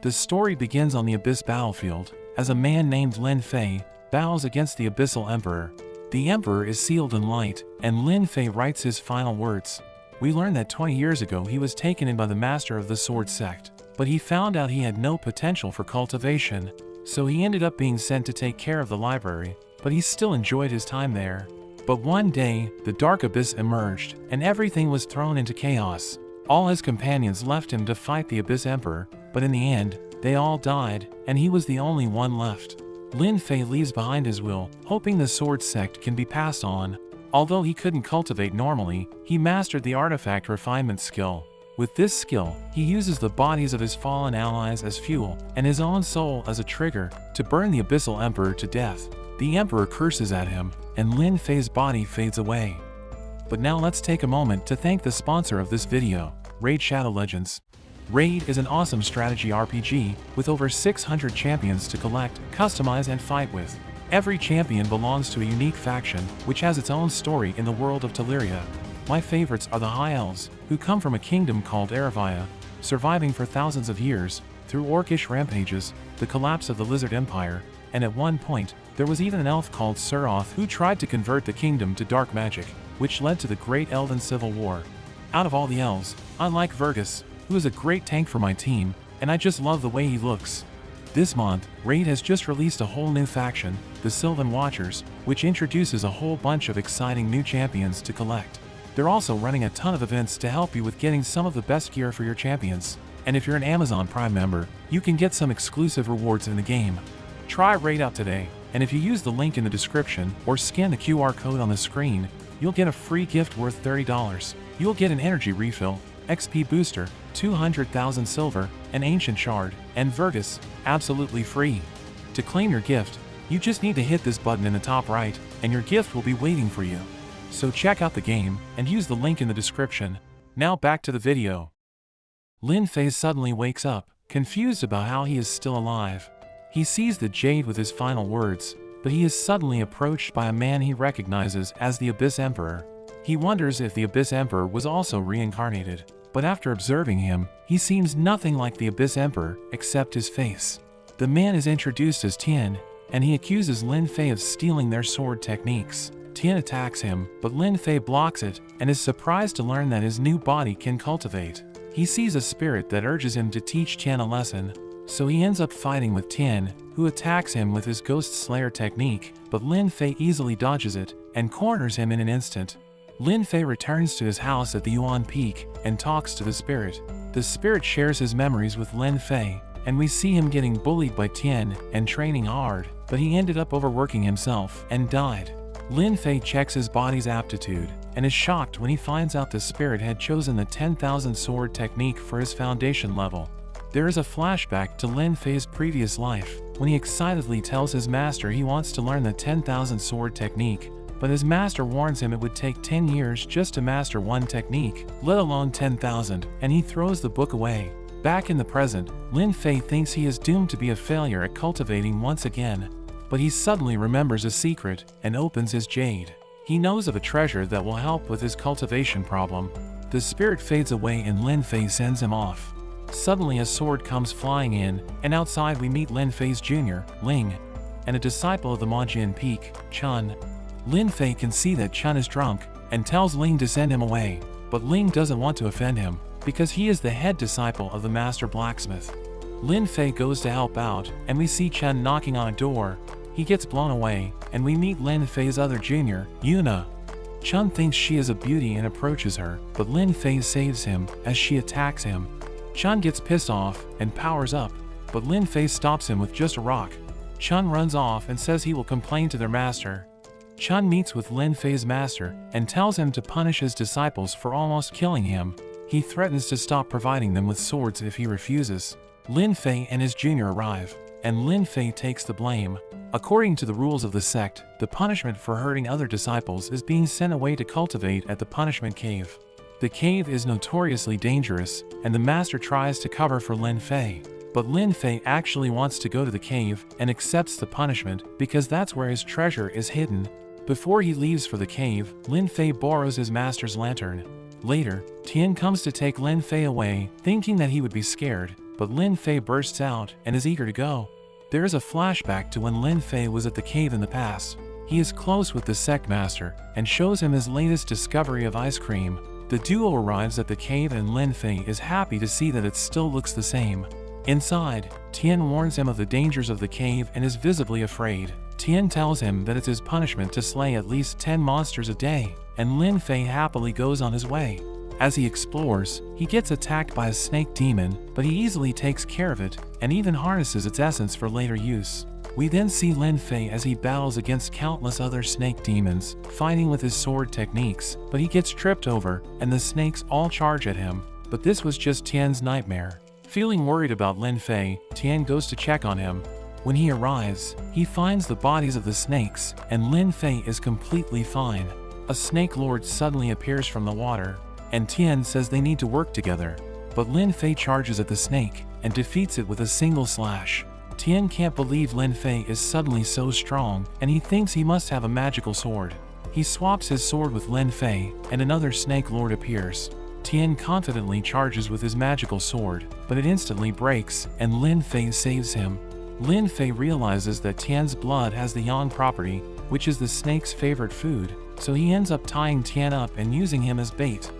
The story begins on the Abyss battlefield, as a man named Lin Fei battles against the Abyssal Emperor. The Emperor is sealed in light, and Lin Fei writes his final words. We learn that 20 years ago he was taken in by the master of the sword sect, but he found out he had no potential for cultivation, so he ended up being sent to take care of the library, but he still enjoyed his time there. But one day, the Dark Abyss emerged, and everything was thrown into chaos. All his companions left him to fight the Abyss Emperor, but in the end, they all died, and he was the only one left. Lin Fei leaves behind his will, hoping the sword sect can be passed on. Although he couldn't cultivate normally, he mastered the artifact refinement skill. With this skill, he uses the bodies of his fallen allies as fuel, and his own soul as a trigger, to burn the Abyssal Emperor to death. The Emperor curses at him, and Lin Fei's body fades away. But now let's take a moment to thank the sponsor of this video, Raid Shadow Legends. Raid is an awesome strategy RPG with over 600 champions to collect, customize, and fight with. Every champion belongs to a unique faction, which has its own story in the world of Teleria. My favorites are the High Elves, who come from a kingdom called Eravia, surviving for thousands of years, through orcish rampages, the collapse of the Lizard Empire, and at one point, there was even an elf called Suroth who tried to convert the kingdom to dark magic, which led to the Great Elven Civil War. Out of all the elves, I like Vergus, who is a great tank for my team, and I just love the way he looks. This month, Raid has just released a whole new faction, the Sylvan Watchers, which introduces a whole bunch of exciting new champions to collect. They're also running a ton of events to help you with getting some of the best gear for your champions. And if you're an Amazon Prime member, you can get some exclusive rewards in the game. Try Raid out today, and if you use the link in the description or scan the QR code on the screen, you'll get a free gift worth $30. You'll get an energy refill, XP booster, 200,000 silver, an ancient shard, and Vergus, absolutely free. To claim your gift, you just need to hit this button in the top right, and your gift will be waiting for you. So check out the game, and use the link in the description. Now back to the video. Lin Fei suddenly wakes up, confused about how he is still alive. He sees the jade with his final words, but he is suddenly approached by a man he recognizes as the Abyss Emperor. He wonders if the Abyss Emperor was also reincarnated, but after observing him, he seems nothing like the Abyss Emperor except his face. The man is introduced as Tian, and he accuses Lin Fei of stealing their sword techniques. Tian attacks him, but Lin Fei blocks it, and is surprised to learn that his new body can cultivate. He sees a spirit that urges him to teach Tian a lesson, so he ends up fighting with Tian, who attacks him with his Ghost Slayer technique, but Lin Fei easily dodges it, and corners him in an instant. Lin Fei returns to his house at the Yuan Peak, and talks to the spirit. The spirit shares his memories with Lin Fei, and we see him getting bullied by Tian, and training hard, but he ended up overworking himself, and died. Lin Fei checks his body's aptitude, and is shocked when he finds out the spirit had chosen the 10,000 sword technique for his foundation level. There is a flashback to Lin Fei's previous life, when he excitedly tells his master he wants to learn the 10,000 sword technique, but his master warns him it would take 10 years just to master one technique, let alone 10,000, and he throws the book away. Back in the present, Lin Fei thinks he is doomed to be a failure at cultivating once again, but he suddenly remembers a secret and opens his jade. He knows of a treasure that will help with his cultivation problem. The spirit fades away and Lin Fei sends him off. Suddenly a sword comes flying in, and outside we meet Lin Fei's junior, Ling, and a disciple of the Majin Peak, Chun. Lin Fei can see that Chun is drunk, and tells Ling to send him away, but Ling doesn't want to offend him, because he is the head disciple of the master blacksmith. Lin Fei goes to help out, and we see Chun knocking on a door. He gets blown away, and we meet Lin Fei's other junior, Yuna. Chun thinks she is a beauty and approaches her, but Lin Fei saves him as she attacks him. Chun gets pissed off and powers up, but Lin Fei stops him with just a rock. Chun runs off and says he will complain to their master. Chun meets with Lin Fei's master and tells him to punish his disciples for almost killing him. He threatens to stop providing them with swords if he refuses. Lin Fei and his junior arrive, and Lin Fei takes the blame. According to the rules of the sect, the punishment for hurting other disciples is being sent away to cultivate at the punishment cave. The cave is notoriously dangerous, and the master tries to cover for Lin Fei. But Lin Fei actually wants to go to the cave and accepts the punishment because that's where his treasure is hidden. Before he leaves for the cave, Lin Fei borrows his master's lantern. Later, Tian comes to take Lin Fei away, thinking that he would be scared, but Lin Fei bursts out and is eager to go. There is a flashback to when Lin Fei was at the cave in the past. He is close with the sect master and shows him his latest discovery of ice cream. The duo arrives at the cave and Lin Fei is happy to see that it still looks the same. Inside, Tian warns him of the dangers of the cave and is visibly afraid. Tian tells him that it's his punishment to slay at least 10 monsters a day, and Lin Fei happily goes on his way. As he explores, he gets attacked by a snake demon, but he easily takes care of it and even harnesses its essence for later use. We then see Lin Fei as he battles against countless other snake demons, fighting with his sword techniques, but he gets tripped over and the snakes all charge at him. But this was just Tian's nightmare. Feeling worried about Lin Fei, Tian goes to check on him. When he arrives, he finds the bodies of the snakes, and Lin Fei is completely fine. A snake lord suddenly appears from the water, and Tian says they need to work together. But Lin Fei charges at the snake and defeats it with a single slash. Tian can't believe Lin Fei is suddenly so strong, and he thinks he must have a magical sword. He swaps his sword with Lin Fei, and another snake lord appears. Tian confidently charges with his magical sword, but it instantly breaks, and Lin Fei saves him. Lin Fei realizes that Tian's blood has the yang property, which is the snake's favorite food, so he ends up tying Tian up and using him as bait.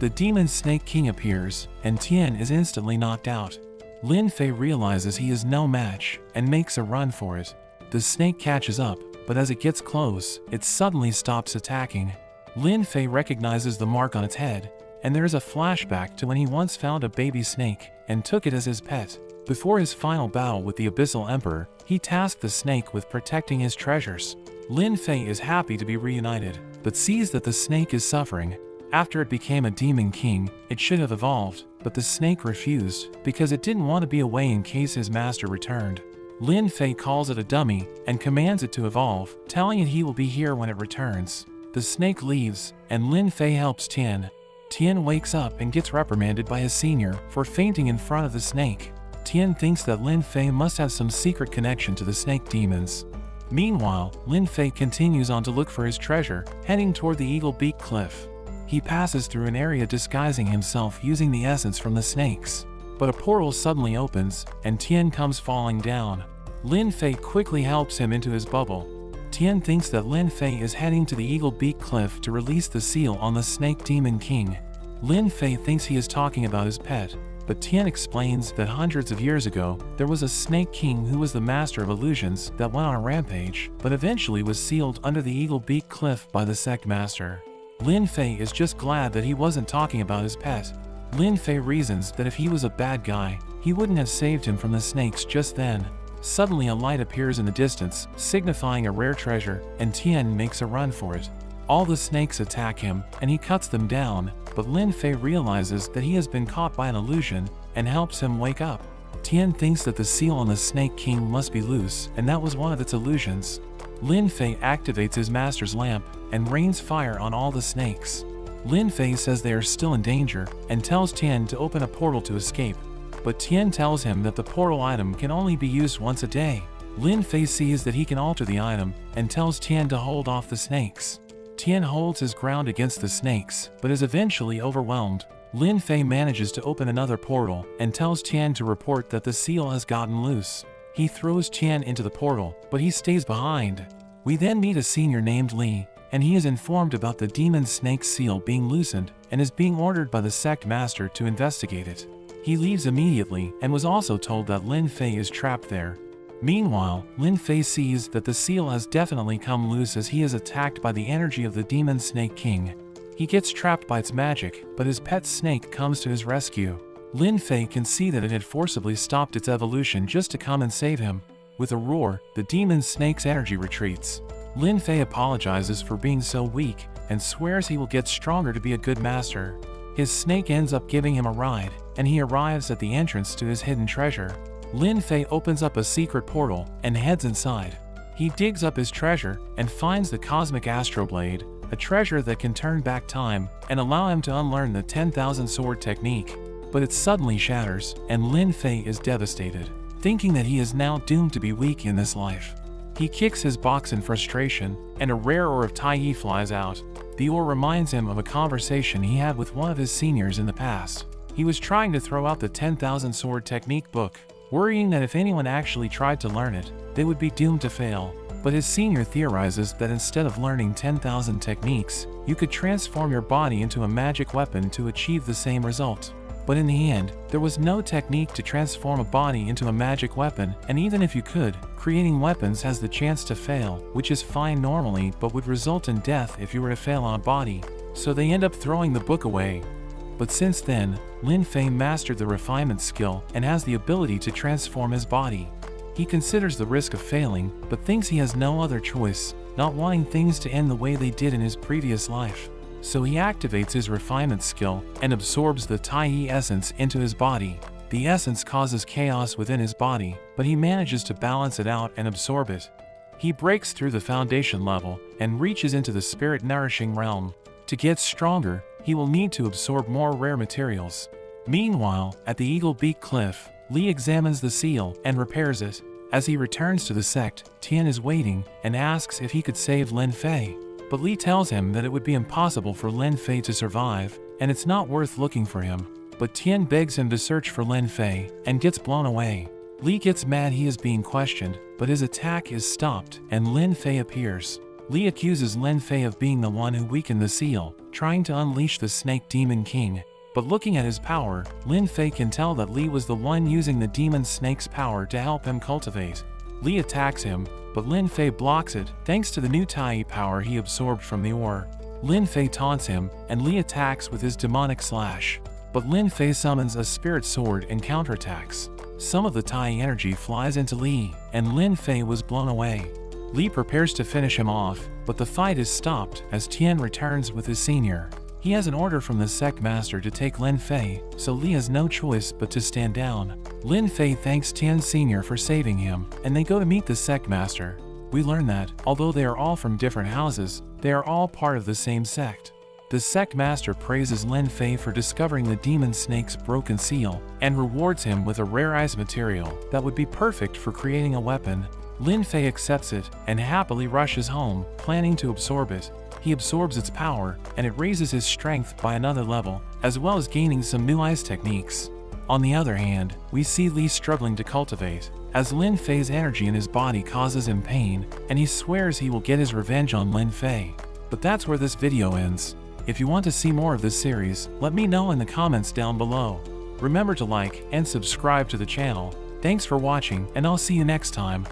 The demon snake king appears, and Tian is instantly knocked out. Lin Fei realizes he is no match and makes a run for it. The snake catches up, but as it gets close, it suddenly stops attacking. Lin Fei recognizes the mark on its head, and there is a flashback to when he once found a baby snake and took it as his pet. Before his final battle with the Abyssal Emperor, he tasked the snake with protecting his treasures. Lin Fei is happy to be reunited, but sees that the snake is suffering. After it became a demon king, it should have evolved, but the snake refused because it didn't want to be away in case his master returned. Lin Fei calls it a dummy and commands it to evolve, telling it he will be here when it returns. The snake leaves, and Lin Fei helps Tian. Tian wakes up and gets reprimanded by his senior for fainting in front of the snake. Tian thinks that Lin Fei must have some secret connection to the snake demons. Meanwhile, Lin Fei continues on to look for his treasure, heading toward the Eagle Beak Cliff. He passes through an area disguising himself using the essence from the snakes. But a portal suddenly opens, and Tian comes falling down. Lin Fei quickly helps him into his bubble. Tian thinks that Lin Fei is heading to the Eagle Beak Cliff to release the seal on the Snake Demon King. Lin Fei thinks he is talking about his pet, but Tian explains that hundreds of years ago, there was a Snake King who was the master of illusions that went on a rampage, but eventually was sealed under the Eagle Beak Cliff by the Sect Master. Lin Fei is just glad that he wasn't talking about his pet. Lin Fei reasons that if he was a bad guy, he wouldn't have saved him from the snakes just then. Suddenly a light appears in the distance, signifying a rare treasure, and Tian makes a run for it. All the snakes attack him, and he cuts them down, but Lin Fei realizes that he has been caught by an illusion, and helps him wake up. Tian thinks that the seal on the Snake King must be loose, and that was one of its illusions. Lin Fei activates his master's lamp, and rains fire on all the snakes. Lin Fei says they are still in danger, and tells Tian to open a portal to escape. But Tian tells him that the portal item can only be used once a day. Lin Fei sees that he can alter the item, and tells Tian to hold off the snakes. Tian holds his ground against the snakes, but is eventually overwhelmed. Lin Fei manages to open another portal, and tells Tian to report that the seal has gotten loose. He throws Tian into the portal, but he stays behind. We then meet a senior named Li, and he is informed about the demon snake seal being loosened, and is being ordered by the sect master to investigate it. He leaves immediately, and was also told that Lin Fei is trapped there. Meanwhile, Lin Fei sees that the seal has definitely come loose as he is attacked by the energy of the demon Snake King. He gets trapped by its magic, but his pet snake comes to his rescue. Lin Fei can see that it had forcibly stopped its evolution just to come and save him. With a roar, the demon snake's energy retreats. Lin Fei apologizes for being so weak, and swears he will get stronger to be a good master. His snake ends up giving him a ride, and he arrives at the entrance to his hidden treasure. Lin Fei opens up a secret portal, and heads inside. He digs up his treasure, and finds the Cosmic Astroblade, a treasure that can turn back time, and allow him to unlearn the 10,000 sword technique. But it suddenly shatters, and Lin Fei is devastated, thinking that he is now doomed to be weak in this life. He kicks his box in frustration, and a rare ore of Tai Yi flies out. The ore reminds him of a conversation he had with one of his seniors in the past. He was trying to throw out the 10,000 sword technique book, worrying that if anyone actually tried to learn it, they would be doomed to fail. But his senior theorizes that instead of learning 10,000 techniques, you could transform your body into a magic weapon to achieve the same result. But in the end, there was no technique to transform a body into a magic weapon, and even if you could, creating weapons has the chance to fail, which is fine normally but would result in death if you were to fail on a body. So they end up throwing the book away. But since then, Lin Fei mastered the refinement skill and has the ability to transform his body. He considers the risk of failing, but thinks he has no other choice, not wanting things to end the way they did in his previous life. So he activates his refinement skill and absorbs the Tai essence into his body. The essence causes chaos within his body, but he manages to balance it out and absorb it. He breaks through the foundation level and reaches into the spirit-nourishing realm. To get stronger, he will need to absorb more rare materials. Meanwhile, at the Eagle Beak Cliff, Li examines the seal and repairs it. As he returns to the sect, Tian is waiting and asks if he could save Lin Fei. But Li tells him that it would be impossible for Lin Fei to survive, and it's not worth looking for him. But Tian begs him to search for Lin Fei, and gets blown away. Li gets mad he is being questioned, but his attack is stopped, and Lin Fei appears. Li accuses Lin Fei of being the one who weakened the seal, trying to unleash the Snake Demon King. But looking at his power, Lin Fei can tell that Li was the one using the demon snake's power to help him cultivate. Li attacks him, but Lin Fei blocks it thanks to the new Tai power he absorbed from the ore. Lin Fei taunts him, and Li attacks with his demonic slash. But Lin Fei summons a spirit sword and counterattacks. Some of the Tai energy flies into Li, and Lin Fei was blown away. Li prepares to finish him off, but the fight is stopped as Tian returns with his senior. He has an order from the sect master to take Lin Fei, so Li has no choice but to stand down. Lin Fei thanks Tian Senior for saving him, and they go to meet the sect master. We learn that, although they are all from different houses, they are all part of the same sect. The sect master praises Lin Fei for discovering the demon snake's broken seal, and rewards him with a rare ice material that would be perfect for creating a weapon. Lin Fei accepts it, and happily rushes home, planning to absorb it. He absorbs its power, and it raises his strength by another level, as well as gaining some new ice techniques. On the other hand, we see Li struggling to cultivate, as Lin Fei's energy in his body causes him pain, and he swears he will get his revenge on Lin Fei. But that's where this video ends. If you want to see more of this series, let me know in the comments down below. Remember to like and subscribe to the channel. Thanks for watching, and I'll see you next time.